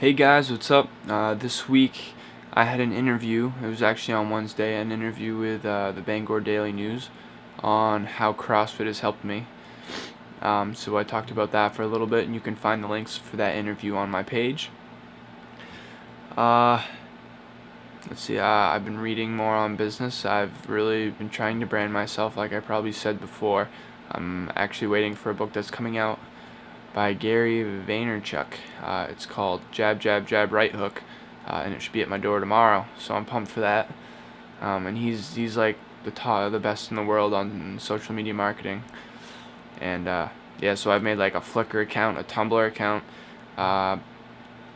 Hey guys, what's up? This week I had an interview. It was actually on Wednesday, an interview with the Bangor Daily News on how CrossFit has helped me. So I talked about that for a little bit, and you can find the links for that interview on my page. Let's see, I've been reading more on business. I've really been trying to brand myself, like I probably said before. I'm actually waiting for a book that's coming out by Gary Vaynerchuk. It's called Jab, Jab, Jab, Right Hook, and it should be at my door tomorrow. So I'm pumped for that. And he's like the best in the world on social media marketing. And yeah, so I've made like a Flickr account, a Tumblr account,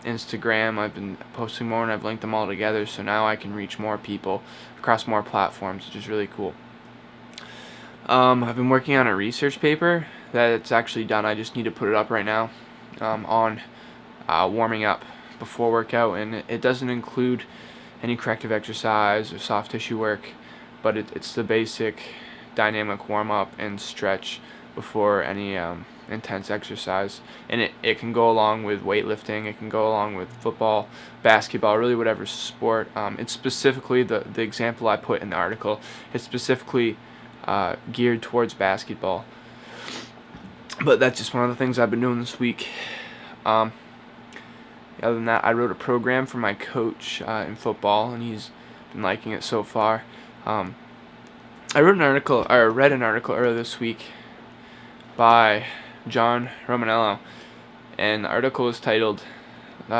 Instagram. I've been posting more, and I've linked them all together. So now I can reach more people across more platforms, which is really cool. I've been working on a research paper that it's actually done. I just need to put it up right now on warming up before workout, and it doesn't include any corrective exercise or soft tissue work, but it's the basic dynamic warm-up and stretch before any intense exercise. And it can go along with weightlifting, it can go along with football, basketball, really whatever sport. It's specifically the example I put in the article. It's specifically geared towards basketball. But that's just one of the things I've been doing this week. Other than that, I wrote a program for my coach in football, and he's been liking it so far. I read an article earlier this week by John Romanello, and the article was titled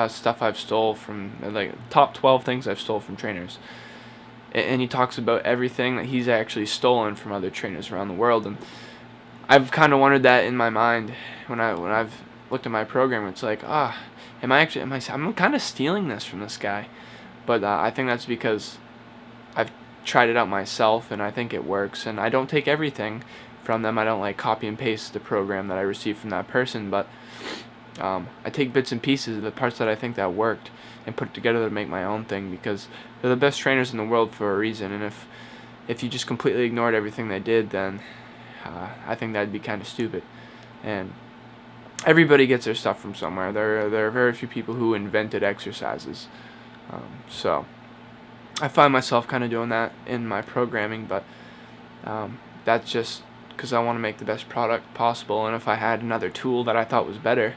"Stuff I've Stole from Top 12 Things I've Stole from Trainers." And he talks about everything that he's actually stolen from other trainers around the world, and I've kind of wondered that in my mind when I've looked at my program. It's like, I'm kind of stealing this from this guy, but I think that's because I've tried it out myself, and I think it works. And I don't take everything from them. I don't like copy and paste the program that I received from that person, but I take bits and pieces of the parts that I think that worked and put it together to make my own thing, because they're the best trainers in the world for a reason. And if you just completely ignored everything they did, then I think that'd be kind of stupid. And everybody gets their stuff from somewhere. There are very few people who invented exercises. So I find myself kind of doing that in my programming, but that's just because I want to make the best product possible. And if I had another tool that I thought was better,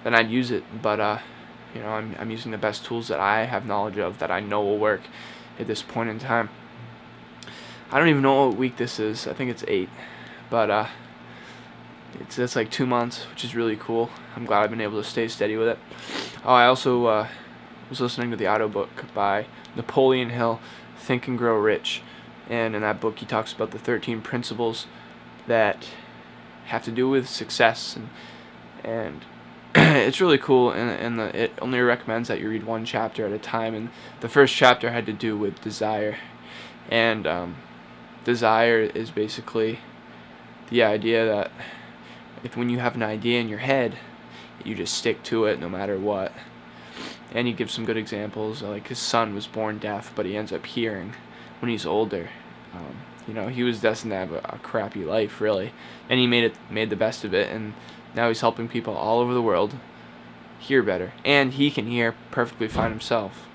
then I'd use it. But I'm using the best tools that I have knowledge of, that I know will work at this point in time. I don't even know what week this is. I think it's 8. But it's like 2 months, which is really cool. I'm glad I've been able to stay steady with it. Oh, I also was listening to the audiobook by Napoleon Hill, Think and Grow Rich. And in that book, he talks about the 13 principles that have to do with success. And it's really cool. And it only recommends that you read one chapter at a time. And the first chapter had to do with desire. And desire is basically the idea that when you have an idea in your head, you just stick to it no matter what. And he gives some good examples, like his son was born deaf, but he ends up hearing when he's older. He was destined to have a crappy life, really, and he made the best of it, and now he's helping people all over the world hear better, and he can hear perfectly fine himself.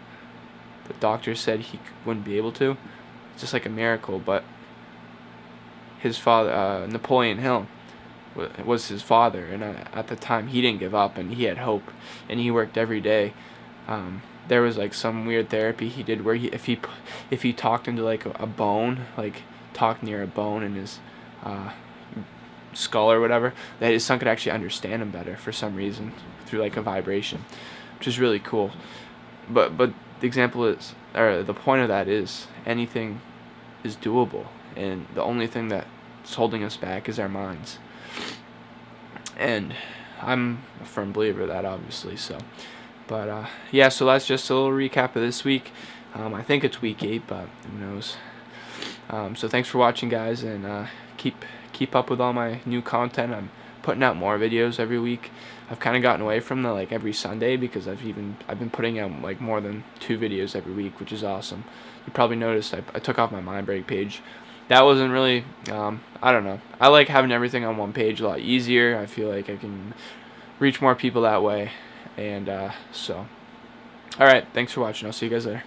The doctor said he wouldn't be able to. It's just like a miracle. But his father, Napoleon Hill, was his father, and at the time he didn't give up, and he had hope, and he worked every day. There was like some weird therapy he did where if he talked into like a bone, like talked near a bone in his skull or whatever, that his son could actually understand him better for some reason through like a vibration, which is really cool. But the example is, or the point of that is, anything is doable, and the only thing that's holding us back is our minds. And I'm a firm believer of that, obviously. So, but yeah, so that's just a little recap of this week. I think it's week 8, but who knows. So thanks for watching, guys, and keep up with all my new content. I'm putting out more videos every week. I've kind of gotten away from the every Sunday, because I've been putting out like more than 2 videos every week, which is awesome. You probably noticed I took off my Mindbreak page. That wasn't really, I don't know. I like having everything on one page a lot easier. I feel like I can reach more people that way. And so Alright, thanks for watching. I'll see you guys later.